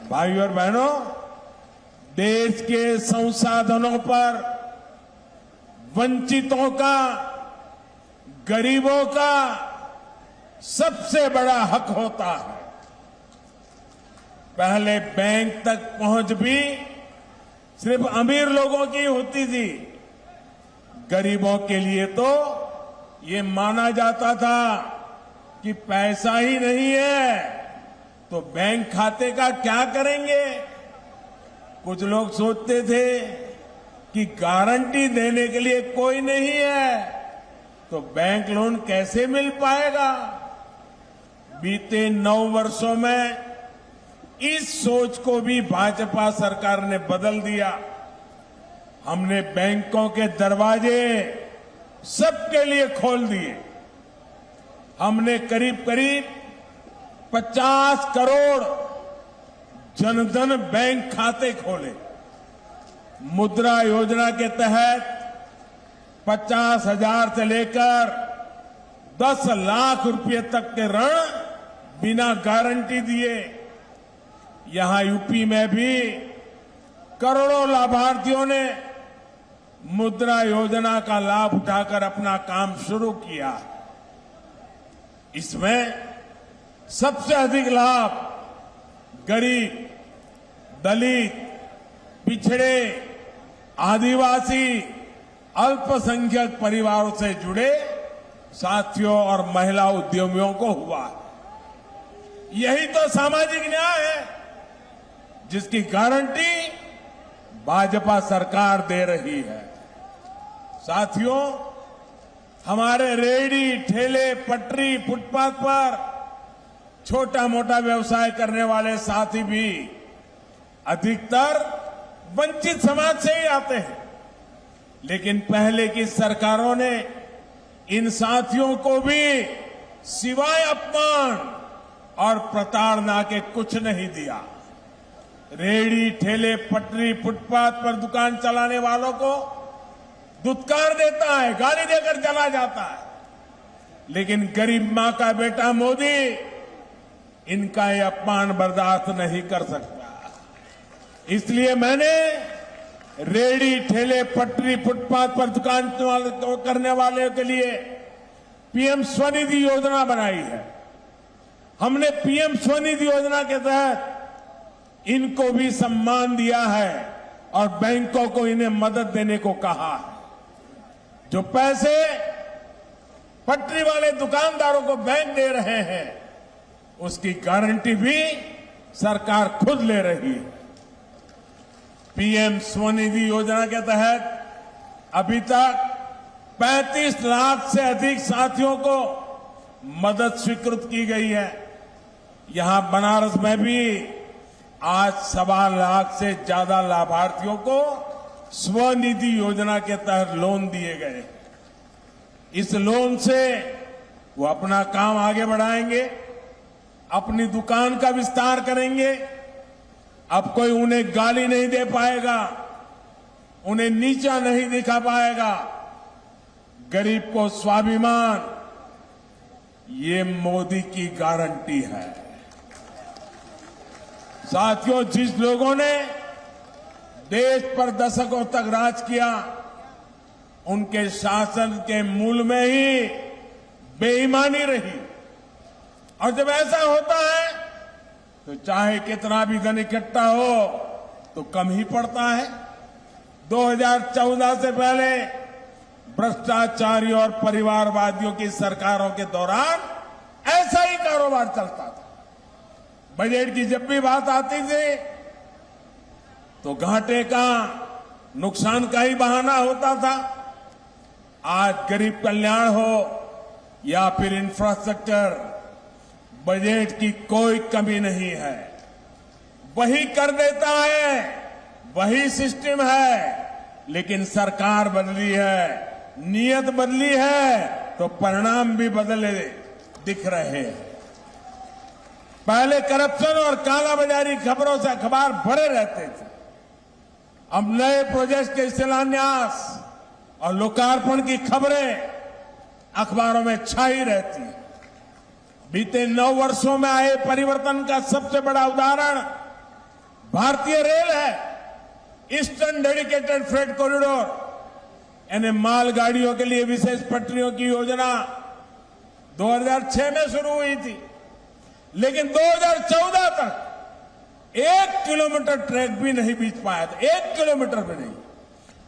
भाइयों और बहनों, देश के संसाधनों पर वंचितों का, गरीबों का सबसे बड़ा हक होता है। पहले बैंक तक पहुंच भी सिर्फ अमीर लोगों की होती थी। गरीबों के लिए तो ये माना जाता था कि पैसा ही नहीं है तो बैंक खाते का क्या करेंगे। कुछ लोग सोचते थे कि गारंटी देने के लिए कोई नहीं है तो बैंक लोन कैसे मिल पाएगा। बीते 9 वर्षों में इस सोच को भी भाजपा सरकार ने बदल दिया। हमने बैंकों के दरवाजे सबके लिए खोल दिए। हमने करीब करीब 50 करोड़ जनधन बैंक खाते खोले। मुद्रा योजना के तहत 50,000 से लेकर 10 लाख रुपए तक के ऋण बिना गारंटी दिए। यहां यूपी में भी करोड़ों लाभार्थियों ने मुद्रा योजना का लाभ उठाकर अपना काम शुरू किया। इसमें सबसे अधिक लाभ गरीब, दलित, पिछड़े, आदिवासी, अल्पसंख्यक परिवारों से जुड़े साथियों और महिला उद्यमियों को हुआ। यही तो सामाजिक न्याय है जिसकी गारंटी भाजपा सरकार दे रही है। साथियों, हमारे रेहड़ी, ठेले, पटरी, फुटपाथ पर छोटा मोटा व्यवसाय करने वाले साथी भी अधिकतर वंचित समाज से ही आते हैं। लेकिन पहले की सरकारों ने इन साथियों को भी सिवाय अपमान और प्रताड़ना के कुछ नहीं दिया। रेहड़ी, ठेले, पटरी, फुटपाथ पर दुकान चलाने वालों को दुत्कार देता है, गाली देकर चला जाता है। लेकिन गरीब मां का बेटा मोदी इनका ये अपमान बर्दाश्त नहीं कर सकता। इसलिए मैंने रेहड़ी, ठेले, पटरी, फुटपाथ पर दुकान करने वाले के लिए पीएम स्वनिधि योजना बनाई है। हमने पीएम स्वनिधि योजना के तहत इनको भी सम्मान दिया है और बैंकों को इन्हें मदद देने को कहा है। जो पैसे पटरी वाले दुकानदारों को बैंक दे रहे हैं उसकी गारंटी भी सरकार खुद ले रही है। पीएम स्वनिधि योजना के तहत अभी तक 35 लाख से अधिक साथियों को मदद स्वीकृत की गई है। यहां बनारस में भी आज 1.25 लाख से ज्यादा लाभार्थियों को स्वनिधि योजना के तहत लोन दिए गए। इस लोन से वो अपना काम आगे बढ़ाएंगे, अपनी दुकान का विस्तार करेंगे। अब कोई उन्हें गाली नहीं दे पाएगा, उन्हें नीचा नहीं दिखा पाएगा। गरीब को स्वाभिमान, ये मोदी की गारंटी है। साथियों, जिस लोगों ने देश पर दशकों तक राज किया उनके शासन के मूल में ही बेईमानी रही। और जब ऐसा होता है तो चाहे कितना भी धन इकट्ठा हो तो कम ही पड़ता है। 2014 से पहले भ्रष्टाचारी और परिवारवादियों की सरकारों के दौरान ऐसा ही कारोबार चलता था। बजट की जब भी बात आती थी तो घाटे का, नुकसान का ही बहाना होता था। आज गरीब कल्याण हो या फिर इंफ्रास्ट्रक्चर, बजट की कोई कमी नहीं है। वही कर देता है, वही सिस्टम है, लेकिन सरकार बदली है, नीयत बदली है तो परिणाम भी बदले दिख रहे हैं। पहले करप्शन और कालाबाजारी खबरों से अखबार भरे रहते थे। अब नए प्रोजेक्ट के शिलान्यास और लोकार्पण की खबरें अखबारों में छाई रहती है। बीते 9 वर्षों में आए परिवर्तन का सबसे बड़ा उदाहरण भारतीय रेल है, ईस्टर्न डेडिकेटेड फ्रेट कॉरिडोर, यानी मालगाड़ियों के लिए विशेष पटरियों की योजना 2006 में शुरू हुई थी, लेकिन 2014 तक 1 किलोमीटर ट्रैक भी नहीं बीत पाया था, 1 किलोमीटर भी नहीं।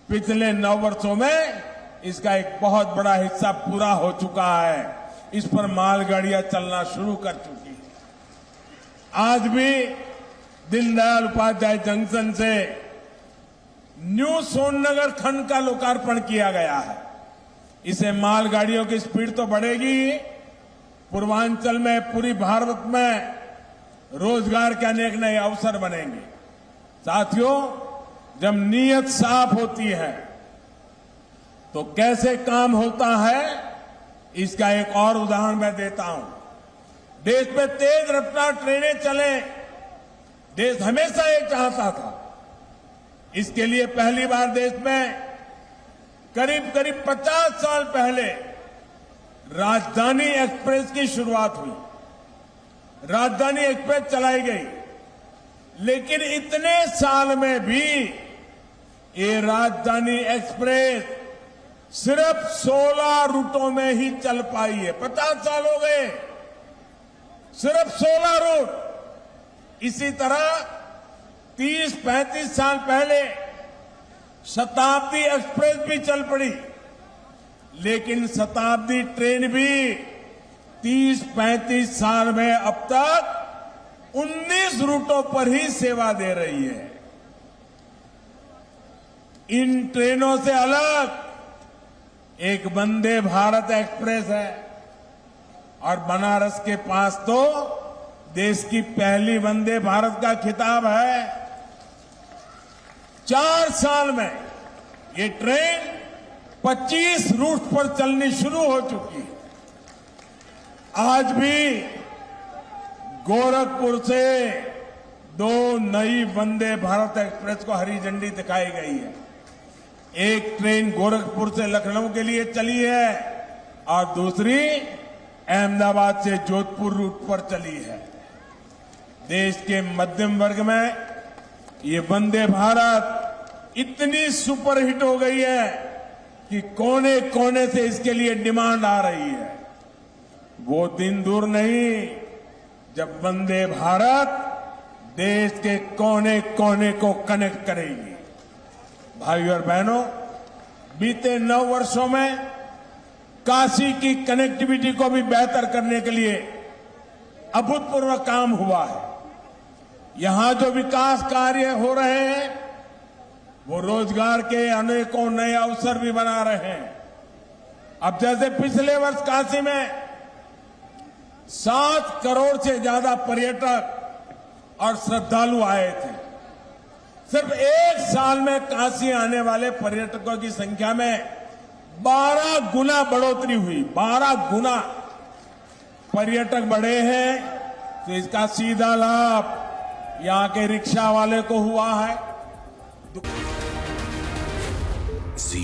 पिछले 9 वर्षों में इसका एक बहुत बड़ा हिस्सा पूरा हो चुका है, इस पर मालगाड़ियां चलना शुरू कर चुकी है। आज भी दीनदयाल उपाध्याय जंक्शन से न्यू सोननगर खंड का लोकार्पण किया गया है। इसे मालगाड़ियों की स्पीड तो बढ़ेगी, पूर्वांचल में, पूरी भारत में रोजगार के अनेक नए अवसर बनेंगे। साथियों, जब नीयत साफ होती है तो कैसे काम होता है, इसका एक और उदाहरण मैं देता हूं। देश में तेज रफ्तार ट्रेनें चले, देश हमेशा ये चाहता था। इसके लिए पहली बार देश में करीब 50 साल पहले राजधानी एक्सप्रेस की शुरुआत हुई। राजधानी एक्सप्रेस चलाई गई, लेकिन इतने साल में भी ये राजधानी एक्सप्रेस सिर्फ 16 रूटों में ही चल पाई है। 50 साल हो गए, सिर्फ 16 रूट। इसी तरह 30-35 साल पहले शताब्दी एक्सप्रेस भी चल पड़ी, लेकिन शताब्दी ट्रेन भी 30-35 साल में अब तक 19 रूटों पर ही सेवा दे रही है। इन ट्रेनों से अलग एक वंदे भारत एक्सप्रेस है, और बनारस के पास तो देश की पहली वंदे भारत का खिताब है। 4 साल में ये ट्रेन 25 रूट पर चलनी शुरू हो चुकी है। आज भी गोरखपुर से 2 नई वंदे भारत एक्सप्रेस को हरी झंडी दिखाई गई है। एक ट्रेन गोरखपुर से लखनऊ के लिए चली है और दूसरी अहमदाबाद से जोधपुर रूट पर चली है। देश के मध्यम वर्ग में ये वंदे भारत इतनी सुपरहिट हो गई है कि कोने कोने से इसके लिए डिमांड आ रही है। वो दिन दूर नहीं जब वंदे भारत देश के कोने कोने को कनेक्ट करेगी। भाइयों और बहनों, बीते 9 वर्षों में काशी की कनेक्टिविटी को भी बेहतर करने के लिए अभूतपूर्व काम हुआ है। यहां जो विकास कार्य हो रहे हैं वो रोजगार के अनेकों नए अवसर भी बना रहे हैं। अब जैसे पिछले वर्ष काशी में 7 करोड़ से ज्यादा पर्यटक और श्रद्धालु आए थे। सिर्फ 1 साल में काशी आने वाले पर्यटकों की संख्या में 12 गुना बढ़ोतरी हुई। 12 गुना पर्यटक बढ़े हैं, तो इसका सीधा लाभ यहां के रिक्शा वाले को हुआ है। जी